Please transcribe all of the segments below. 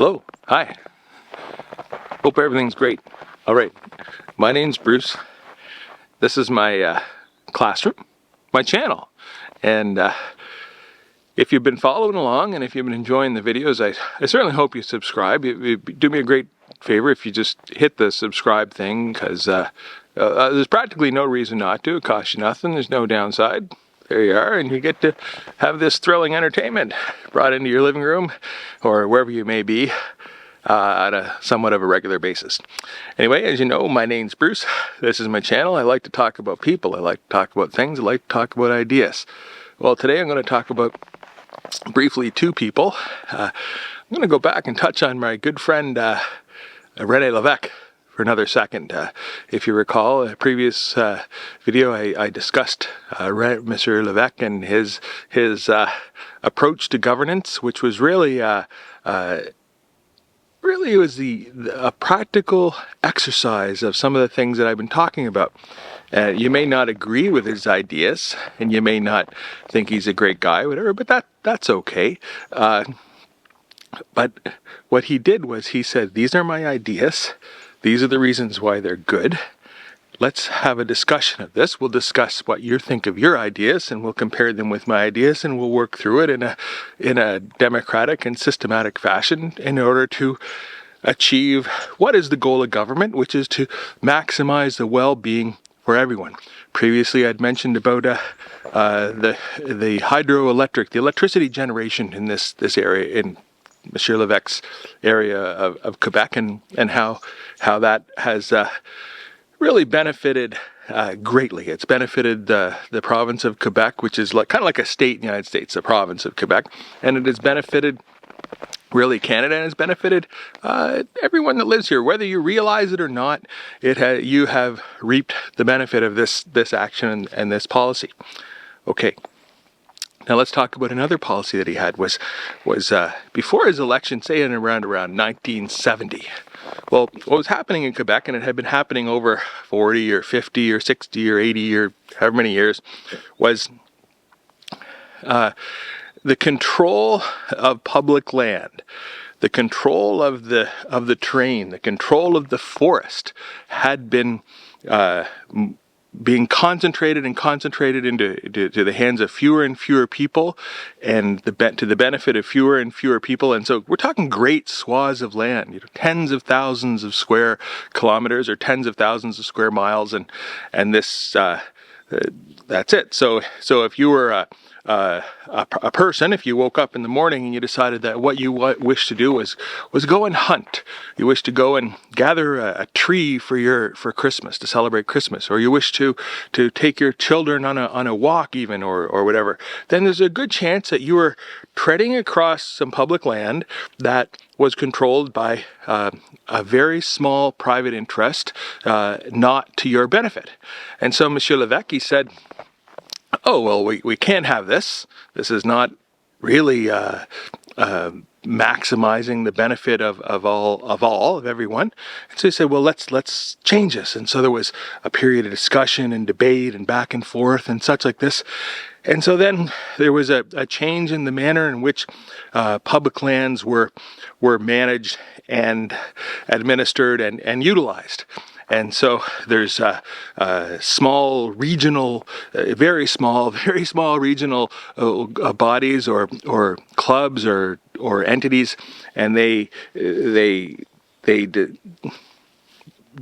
Hello, hi, hope everything's great. All right, my name's Bruce. This is my classroom, my channel, and if you've been following along and if you've been enjoying the videos, I certainly hope you subscribe. It'd do me a great favor if you just hit the subscribe thing, because there's practically no reason not to. It costs you nothing, there's no downside. There you are, and you get to have this thrilling entertainment brought into your living room or wherever you may be on a somewhat of a regular basis. Anyway, as you know, my name's Bruce. This is my channel. I like to talk about people. I like to talk about things. I like to talk about ideas. Well, today I'm going to talk about briefly two people. I'm going to go back and touch on my good friend Rene Levesque for another second. If you recall, a previous video I discussed Mr. Levesque and his approach to governance, which was really it was a practical exercise of some of the things that I've been talking about. You may not agree with his ideas, and you may not think he's a great guy, whatever, but that's okay. But what he did was he said, these are my ideas. These are the reasons why they're good. Let's have a discussion of this. We'll discuss what you think of your ideas, and we'll compare them with my ideas, and we'll work through it in a democratic and systematic fashion in order to achieve what is the goal of government, which is to maximize the well-being for everyone. Previously, I'd mentioned about the hydroelectric, the electricity generation in this area, in Monsieur Levesque's area of Quebec, and how that has really benefited greatly. It's benefited the province of Quebec, which is kind of like a state in the United States, the province of Quebec, and it has benefited really Canada, and has benefited everyone that lives here, whether you realize it or not. You have reaped the benefit of this action and this policy. Okay. Now let's talk about another policy that he had was before his election, say in around 1970. Well, what was happening in Quebec, and it had been happening over 40 or 50 or 60 or 80 or however many years, was the control of public land, the control of the terrain, the control of the forest had been being concentrated into the hands of fewer and fewer people, and to the benefit of fewer and fewer people. And so we're talking great swaths of land, tens of thousands of square kilometers or tens of thousands of square miles, and this that's it. So if you were a person, if you woke up in the morning and you decided that what you wish to do was go and hunt, you wish to go and gather a tree for Christmas, to celebrate Christmas, or you wish to take your children on a walk even, or whatever, then there's a good chance that you were treading across some public land that was controlled by a very small private interest, not to your benefit. And so Monsieur Levesque said, oh, well, we can't have this. This is not really maximizing the benefit of everyone. And so he said, well, let's change this. And so there was a period of discussion and debate and back and forth and such like this. And so then there was a change in the manner in which public lands were managed and administered and utilized. And so there's small regional, very small regional bodies or clubs or entities, and they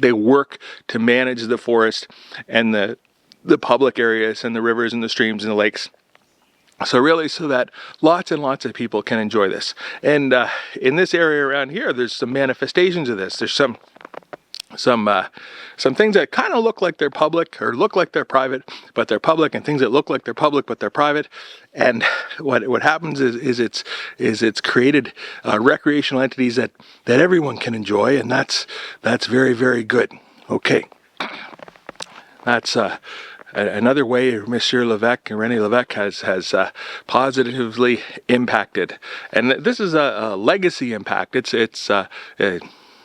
work to manage the forest and the public areas and the rivers and the streams and the lakes. So really, so that lots and lots of people can enjoy this. And in this area around here, there's some manifestations of this. There's some things that kind of look like they're public or look like they're private, but they're public, and things that look like they're public but they're private. And what happens is it's created recreational entities that everyone can enjoy, and that's very, very good. Okay, that's another way Monsieur Levesque, Rene Levesque, has positively impacted, and this is a legacy impact. It's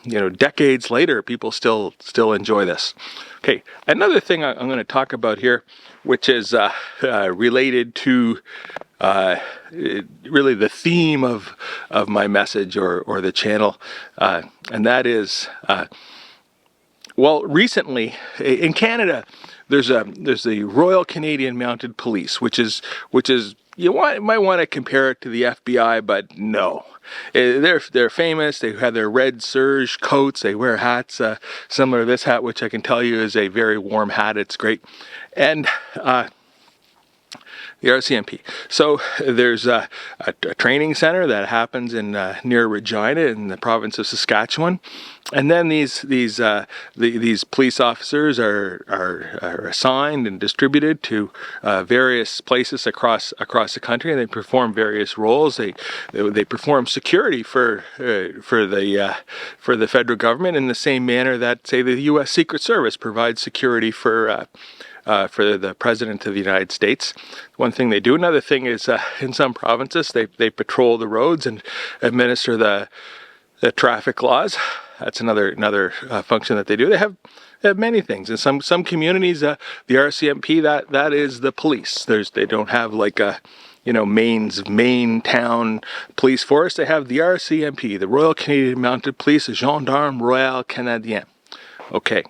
decades later, people still enjoy this. Okay, another thing I'm going to talk about here, which is related to really the theme of my message or the channel, and that is, well, recently in Canada, there's the Royal Canadian Mounted Police, which is might want to compare it to the FBI, but no. They're famous. They have their red serge coats. They wear hats similar to this hat, which I can tell you is a very warm hat. It's great. And the RCMP. So there's a training center that happens in near Regina in the province of Saskatchewan, and then these police officers are assigned and distributed to various places across the country, and they perform various roles. They perform security for the federal government in the same manner that, say, the U.S. Secret Service provides security for the President of the United States. One thing they do. Another thing is in some provinces they patrol the roads and administer the traffic laws. That's another function that they do. They have many things. In some communities, the RCMP that is the police. They don't have like a Maine's main town police force. They have the RCMP, the Royal Canadian Mounted Police, the Gendarme Royal Canadien. Okay,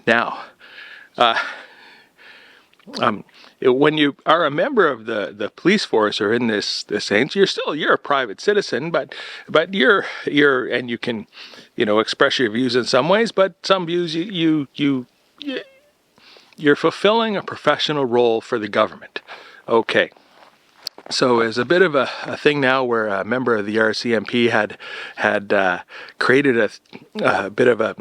now. When you are a member of the police force or in this sense, you're a private citizen, but you're and you can express your views in some ways, but some views you're fulfilling a professional role for the government. Okay. So there's a bit of a thing now where a member of the RCMP had created a bit of a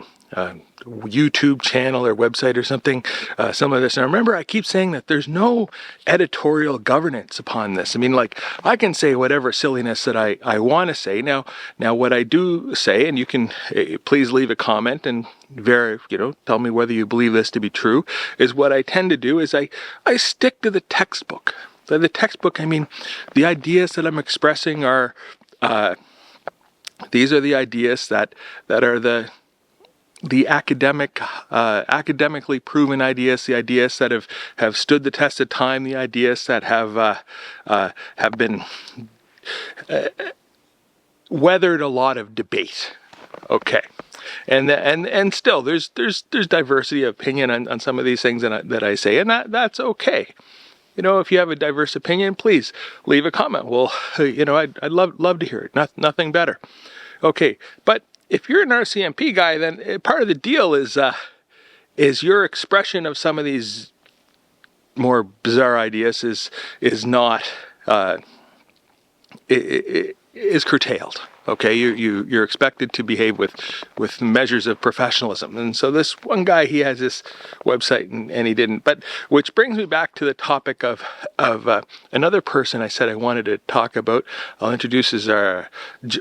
YouTube channel or website or something, some of this. And remember, I keep saying that there's no editorial governance upon this. I mean, like, I can say whatever silliness that I want to say. Now, what I do say, and you can please leave a comment and tell me whether you believe this to be true, is what I tend to do is I stick to the textbook. The textbook, I mean, the ideas that I'm expressing are, these are the ideas that are the academically proven ideas, the ideas that have stood the test of time, the ideas that have been weathered a lot of debate. Okay, and still there's diversity of opinion on some of these things that I say, and that's okay. If you have a diverse opinion, please leave a comment. Well, I'd love to hear it. Nothing better. Okay, but if you're an RCMP guy, then part of the deal is your expression of some of these more bizarre ideas is not is curtailed. Okay, you're expected to behave with measures of professionalism, and so this one guy, he has this website and he didn't. But which brings me back to the topic of another person I said I wanted to talk about. I'll introduce as our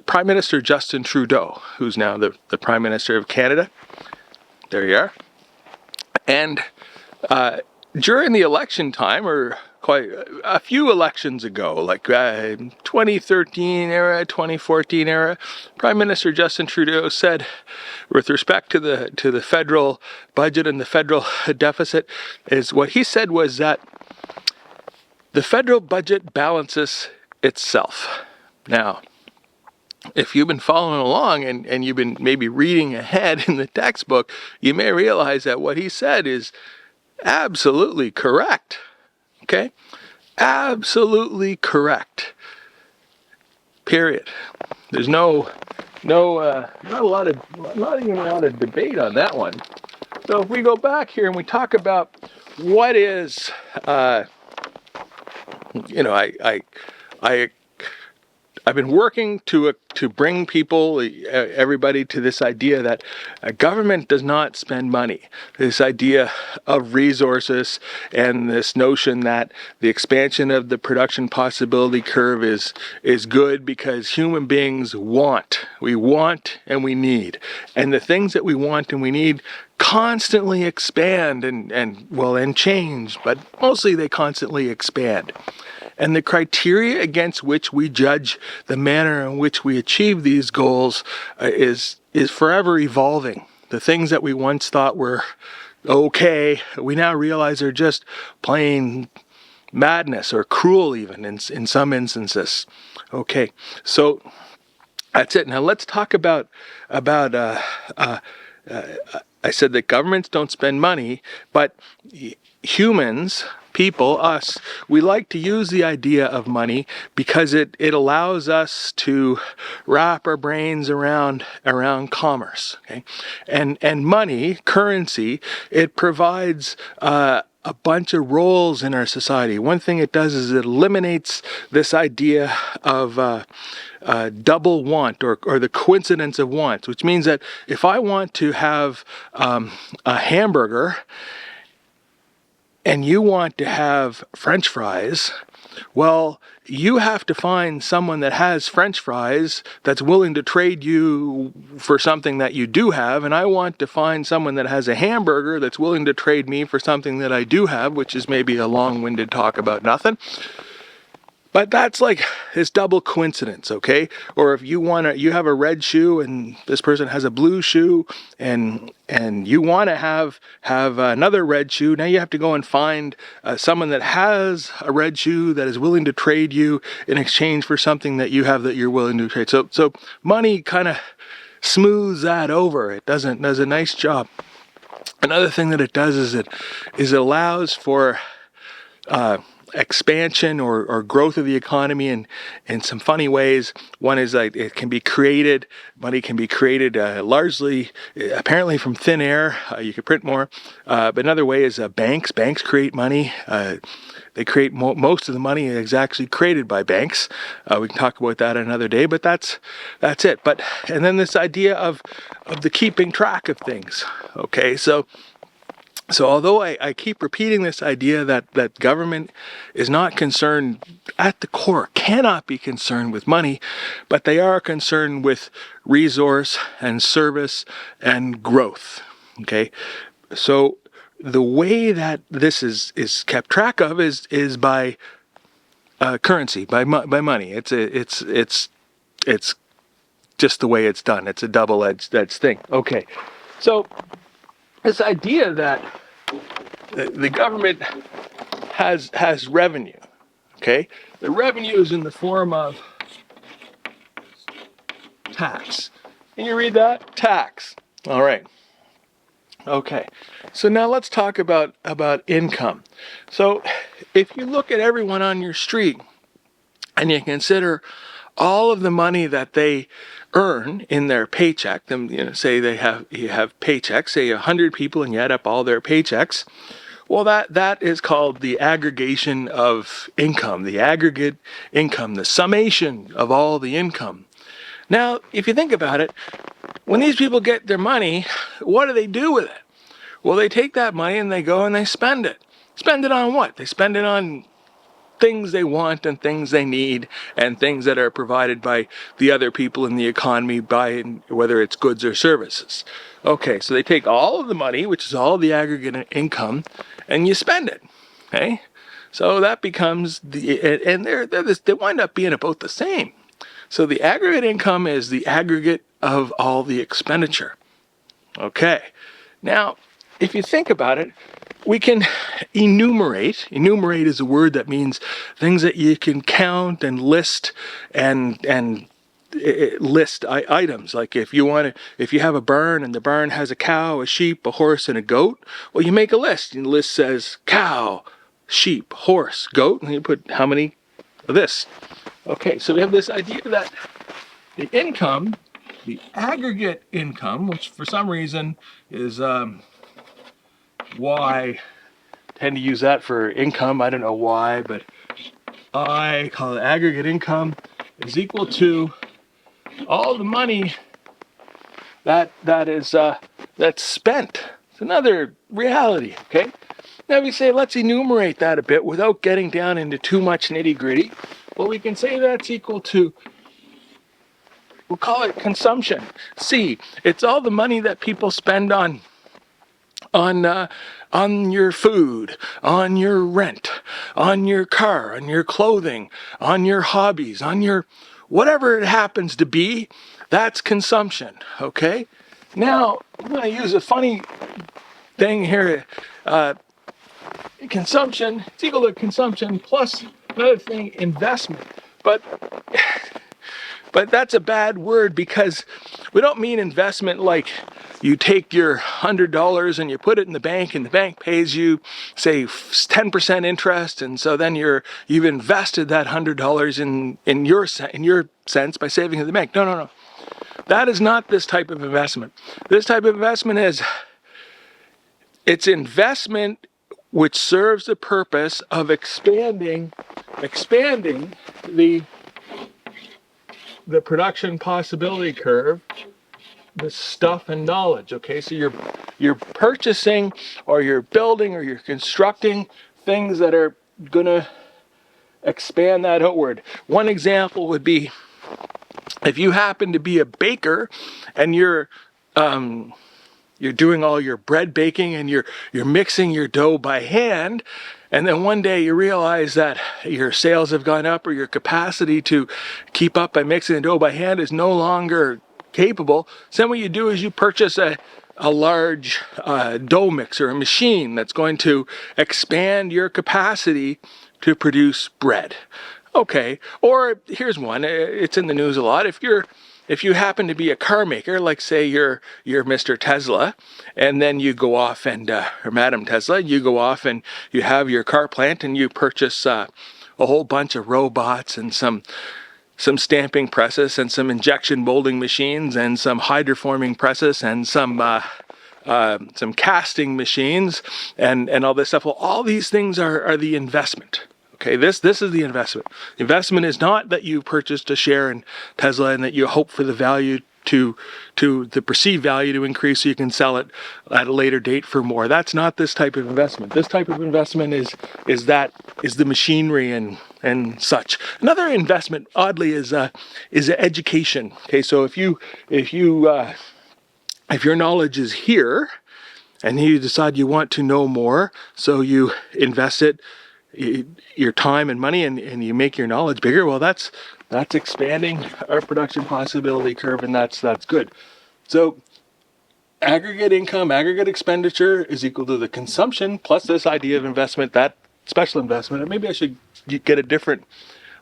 Prime Minister Justin Trudeau, who's now the Prime Minister of Canada. There you are. And during the election time, or quite a few elections ago, like 2013 era, 2014 era, Prime Minister Justin Trudeau said, with respect to the federal budget and the federal deficit, is what he said was that the federal budget balances itself. Now, if you've been following along and you've been maybe reading ahead in the textbook, you may realize that what he said is absolutely correct. Okay? Absolutely correct. Period. There's not even a lot of debate on that one. So if we go back here and we talk about what is, I've been working to bring people, everybody, to this idea that government does not spend money. This idea of resources and this notion that the expansion of the production possibility curve is good because human beings want. We want and we need. And the things that we want and we need constantly expand and change, but mostly they constantly expand. And the criteria against which we judge the manner in which we achieve these goals is forever evolving. The things that we once thought were okay, we now realize are just plain madness or cruel even in some instances. Okay, so that's it. Now let's talk about I said that governments don't spend money, but humans, people, us, we like to use the idea of money because it allows us to wrap our brains around commerce. Okay, and money, currency, it provides a bunch of roles in our society. One thing it does is it eliminates this idea of double want or the coincidence of wants, which means that if I want to have a hamburger and you want to have French fries, well, you have to find someone that has French fries that's willing to trade you for something that you do have, and I want to find someone that has a hamburger that's willing to trade me for something that I do have, which is maybe a long-winded talk about nothing. But that's like this double coincidence, okay? Or if you have a red shoe and this person has a blue shoe, and you want to have another red shoe. Now you have to go and find someone that has a red shoe that is willing to trade you in exchange for something that you have that you're willing to trade. So money kind of smooths that over. It does a nice job. Another thing that it does is it allows for expansion or growth of the economy in some funny ways. One is like money can be created largely apparently from thin air. You can print more, but another way is banks create money. They create most of the money is actually created by banks. We can talk about that another day, but that's it. And then this idea of the keeping track of things. Okay, so although I keep repeating this idea that government is not concerned at the core, cannot be concerned with money, but they are concerned with resource and service and growth. Okay, so the way that this is kept track of is by currency, by money. It's just the way it's done. It's a double-edged thing. Okay, so this idea that the government has revenue, okay? The revenue is in the form of tax. Can you read that? Tax. All right. Okay. So now let's talk about income. So if you look at everyone on your street and you consider all of the money that they earn in their paycheck, say you have paychecks, say 100 people, and you add up all their paychecks. Well, that is called the aggregation of income, the aggregate income, the summation of all the income. Now, if you think about it, when these people get their money, what do they do with it? Well, they take that money and they go and they spend it. Spend it on what? They spend it on things they want and things they need and things that are provided by the other people in the economy, whether it's goods or services. Okay, so they take all of the money, which is all the aggregate income, and you spend it. Okay, so that becomes and they wind up being about the same. So the aggregate income is the aggregate of all the expenditure. Okay, now if you think about it, we can enumerate. Enumerate is a word that means things that you can count and list and list items. Like if you have a barn and the barn has a cow, a sheep, a horse, and a goat, well, you make a list. And the list says cow, sheep, horse, goat, and you put how many of this. Okay, so we have this idea that the income, the aggregate income, which for some reason is Y, tend to use that for income. I don't know why, but I call it aggregate income is equal to all the money that's spent. It's another reality, okay? Now we say let's enumerate that a bit without getting down into too much nitty-gritty. Well, we can say that's equal to, we'll call it consumption. C, it's all the money that people spend on your food, on your rent, on your car, on your clothing, on your hobbies, on your whatever it happens to be. That's consumption. Okay. Now I'm going to use a funny thing here. consumption, it's equal to consumption plus another thing, investment. But that's a bad word, because we don't mean investment like you take your $100 and you put it in the bank and the bank pays you, say, 10% interest, and so then you've invested that $100 in your sense by saving it in the bank. No. That is not this type of investment. This type of investment it's investment which serves the purpose of expanding the production possibility curve, the stuff and knowledge. Okay, so you're purchasing, or you're building, or you're constructing things that are gonna expand that outward. One example would be, if you happen to be a baker and you're doing all your bread baking and you're mixing your dough by hand, and then one day you realize that your sales have gone up, or your capacity to keep up by mixing the dough by hand is no longer capable. So then what you do is you purchase a large dough mixer, a machine that's going to expand your capacity to produce bread. Okay, or here's one, it's in the news a lot. If you happen to be a car maker, like say you're Mr. Tesla, and then you go off and, or Madam Tesla, you go off and you have your car plant and you purchase a whole bunch of robots and some stamping presses and some injection molding machines and some hydroforming presses and some casting machines and all this stuff. Well, all these things are the investment. Okay, this is the investment. The investment is not that you purchased a share in Tesla and that you hope for the value to the perceived value to increase so you can sell it at a later date for more. That's not this type of investment. This type of investment is the machinery and such. Another investment, oddly, is education. Okay, so if your knowledge is here and you decide you want to know more, so you invest it, your time and money, and you make your knowledge bigger, well, that's expanding our production possibility curve, and that's good. So aggregate income, aggregate expenditure is equal to the consumption plus this idea of investment, that special investment. And maybe I should get a different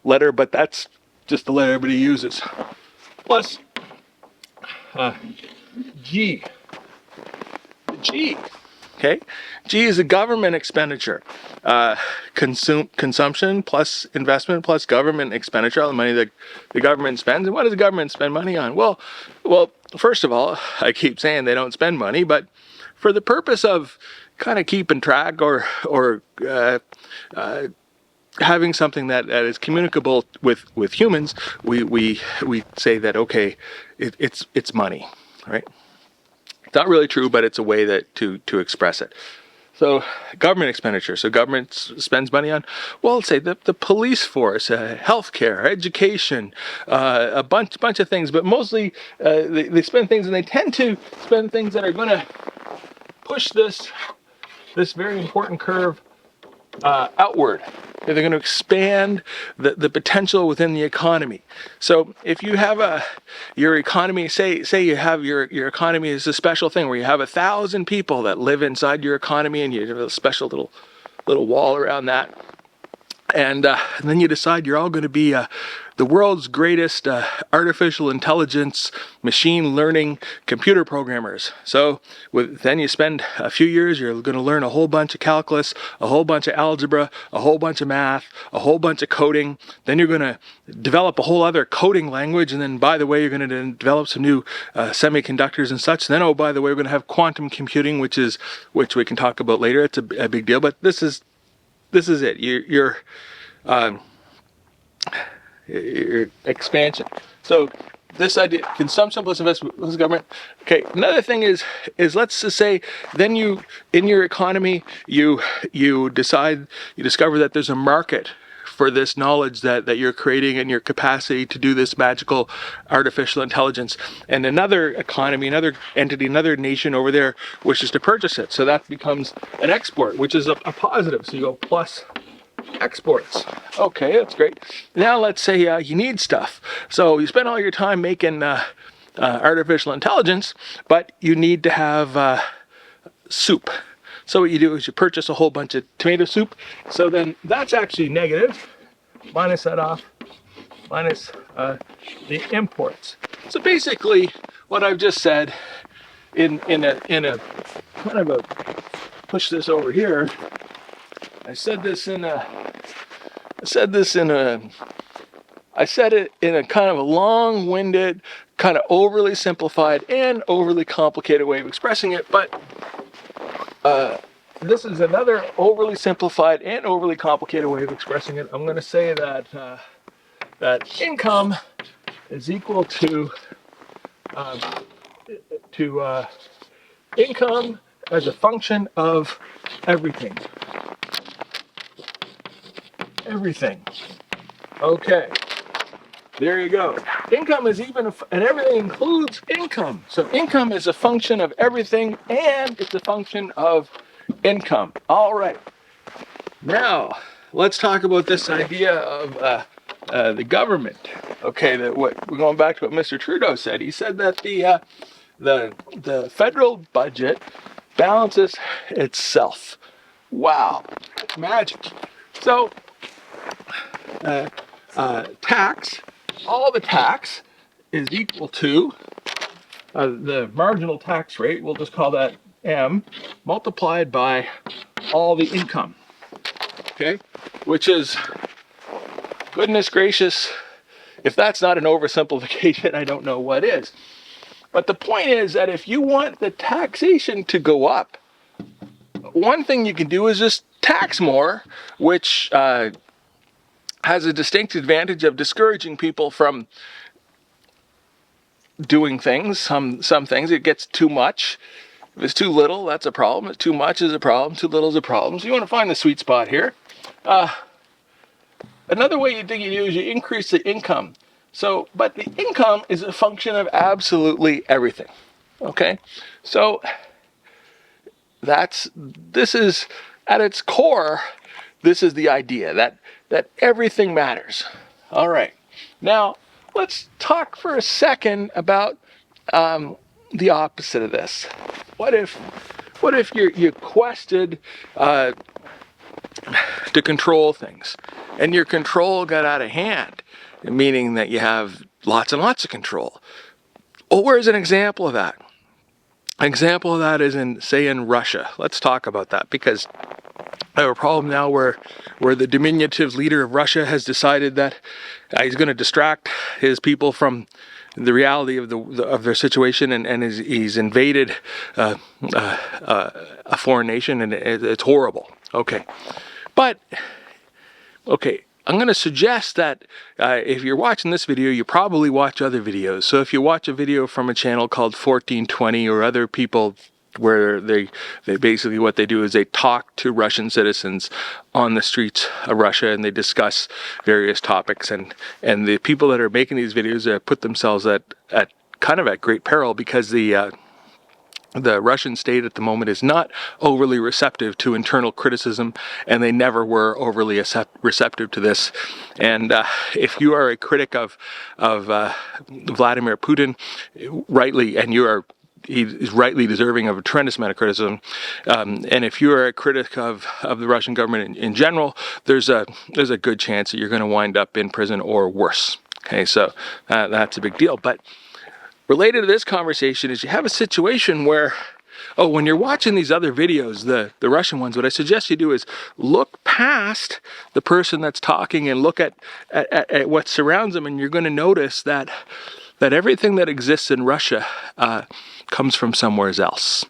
letter, but that's just the letter everybody uses. Plus G. Okay, G is a government expenditure. Consumption plus investment plus government expenditure, all the money that the government spends. And what does the government spend money on? Well, first of all, I keep saying they don't spend money, but for the purpose of kind of keeping track or having something that is communicable with humans, we say that, okay, it's money, right? It's not really true, but it's a way that to express it. So government expenditure. So government spends money on, well, let's say the police force, healthcare, education, a bunch of things. But mostly they spend things, and they tend to spend things that are going to push this very important curve outward. They're going to expand the potential within the economy. So if you have your economy, say you have your economy is a special thing where you have 1,000 people that live inside your economy, and you have a special little wall around that. And then you decide you're all going to be the world's greatest artificial intelligence, machine learning, computer programmers. So then you spend a few years, you're going to learn a whole bunch of calculus, a whole bunch of algebra, a whole bunch of math, a whole bunch of coding. Then you're going to develop a whole other coding language. And then, by the way, you're going to develop some new semiconductors and such. And then, oh, by the way, we're going to have quantum computing, which we can talk about later. It's a big deal, but this is it. Your expansion. So this idea, consumption plus investment plus government. Okay, another thing is let's just say then you, in your economy, you discover that there's a market for this knowledge that you're creating and your capacity to do this magical artificial intelligence. And another economy, another entity, another nation over there wishes to purchase it. So that becomes an export, which is a positive. So you go plus exports. Okay, that's great. Now let's say you need stuff. So you spend all your time making artificial intelligence, but you need to have soup. So what you do is you purchase a whole bunch of tomato soup. So then that's actually negative. Minus that off. Minus the imports. So basically, what I've just said in a kind of a push this over here. I said it in a kind of a long-winded, kind of overly simplified and overly complicated way of expressing it, but this is another overly simplified and overly complicated way of expressing it. I'm going to say that that income is equal to income as a function of everything. Everything. Okay. There you go. Income is and everything includes income. So income is a function of everything, and it's a function of income. All right. Now, let's talk about this idea of the government. Okay, we're going back to what Mr. Trudeau said. He said that the federal budget balances itself. Wow, magic. So, all the tax is equal to the marginal tax rate, we'll just call that M, multiplied by all the income, okay? Which is, goodness gracious, if that's not an oversimplification, I don't know what is. But the point is that if you want the taxation to go up, one thing you can do is just tax more, which has a distinct advantage of discouraging people from doing things. Some things, it gets too much. If it's too little, that's a problem. If too much is a problem, too little is a problem. So you want to find the sweet spot here. Another way you do is you increase the income. So, but the income is a function of absolutely everything. Okay? So this is at its core, this is the idea that everything matters. All right. Now, let's talk for a second about the opposite of this. What if you quested to control things, and your control got out of hand, meaning that you have lots and lots of control? Well, where's an example of that? An example of that is in Russia. Let's talk about that, because I have a problem now where the diminutive leader of Russia has decided that he's going to distract his people from the reality of their situation, and he's invaded a foreign nation, and it's horrible. Okay, but okay. I'm going to suggest that if you're watching this video, you probably watch other videos. So if you watch a video from a channel called 1420 or other people where they basically, what they do is they talk to Russian citizens on the streets of Russia, and they discuss various topics, and the people that are making these videos put themselves at kind of at great peril, because the Russian state at the moment is not overly receptive to internal criticism, and they never were overly receptive to this. And if you are a critic of Vladimir Putin, rightly, and he's rightly deserving of a tremendous amount of criticism, and if you are a critic of the Russian government in general, there's a good chance that you're going to wind up in prison or worse. Okay, so that's a big deal. But related to this conversation is you have a situation where, when you're watching these other videos, the Russian ones, what I suggest you do is look past the person that's talking and look at what surrounds them, and you're going to notice that everything that exists in Russia comes from somewhere else.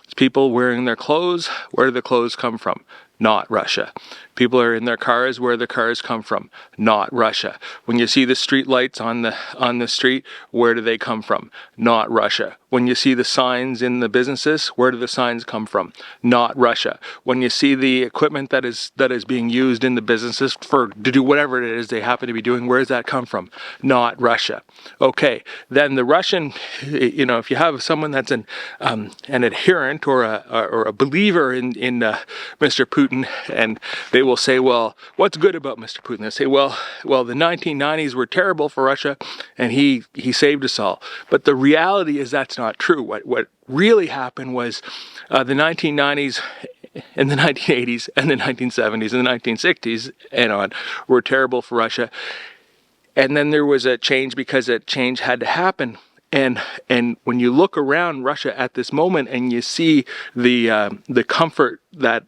It's people wearing their clothes. Where do the clothes come from? Not Russia. People are in their cars. Where the cars come from? Not Russia. When you see the street lights on the street, where do they come from? Not Russia. When you see the signs in the businesses, where do the signs come from? Not Russia. When you see the equipment that is being used in the businesses to do whatever it is they happen to be doing, where does that come from? Not Russia. Okay, then the Russian, if you have someone that's an adherent or a believer in Mr. Putin, and they will say, well, what's good about Mr. Putin? They say, well, the 1990s were terrible for Russia, and he saved us all. But the reality is that's not true. What really happened was the 1990s and the 1980s and the 1970s and the 1960s and on were terrible for Russia. And then there was a change because a change had to happen. And when you look around Russia at this moment and you see the comfort that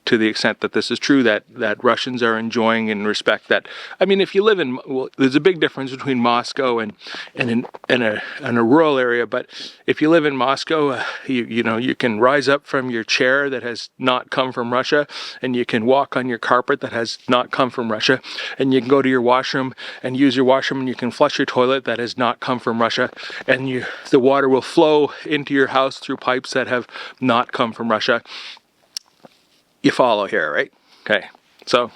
to the extent that this is true, that Russians are enjoying and respect that. I mean, if you live in, well, there's a big difference between Moscow and a rural area. But if you live in Moscow, you know, you can rise up from your chair that has not come from Russia, and you can walk on your carpet that has not come from Russia, and you can go to your washroom and use your washroom, and you can flush your toilet that has not come from Russia, and the water will flow into your house through pipes that have not come from Russia. You follow here, right? Okay, so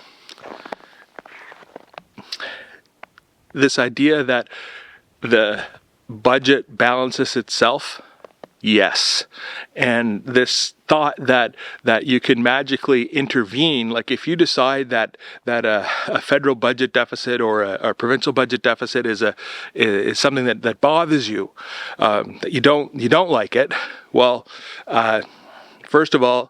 this idea that the budget balances itself, yes. And this thought that you can magically intervene, like if you decide that a federal budget deficit or a provincial budget deficit is something that bothers you, that you don't like it, well, first of all,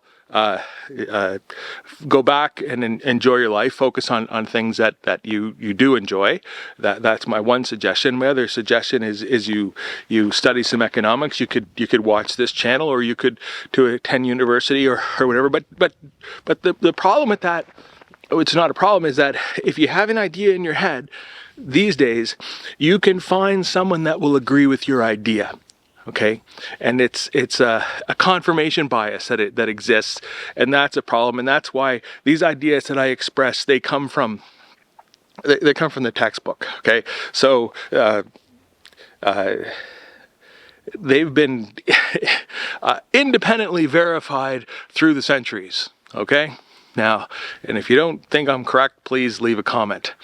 go back and enjoy your life. Focus on things that you do enjoy. That's my one suggestion. My other suggestion is you study some economics. You could watch this channel, or you could to attend university or whatever. But the problem with that, it's not a problem, is that if you have an idea in your head these days, you can find someone that will agree with your idea. Okay, and it's a confirmation bias that exists, and that's a problem, and that's why these ideas that I express, they come from the textbook. Okay, so they've been independently verified through the centuries. Okay, now, and if you don't think I'm correct, please leave a comment.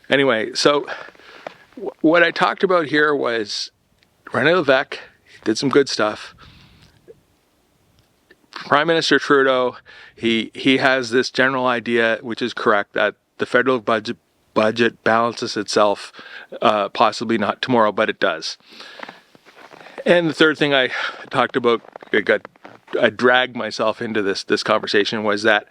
Anyway, so what I talked about here was Rene Levesque did some good stuff. Prime Minister Trudeau, he has this general idea, which is correct, that the federal budget balances itself, possibly not tomorrow, but it does. And the third thing I talked about, I dragged myself into this conversation, was that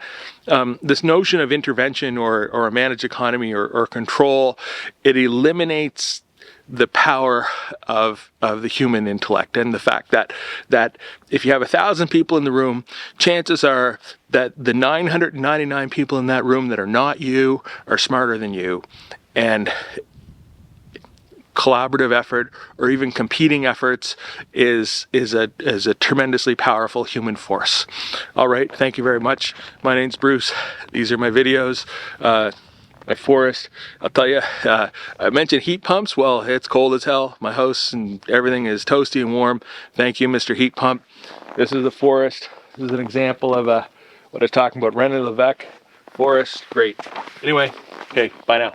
this notion of intervention or a managed economy or control, it eliminates the power of the human intellect, and the fact that if you have 1,000 people in the room, chances are that the 999 people in that room that are not you are smarter than you, and collaborative effort or even competing efforts is a tremendously powerful human force. All right, thank you very much. My name's Bruce. These are my videos. My forest. I'll tell you, I mentioned heat pumps. Well, it's cold as hell. My house and everything is toasty and warm. Thank you, Mr. Heat Pump. This is the forest. This is an example of what I was talking about. Rene Levesque forest. Great. Anyway, okay, bye now.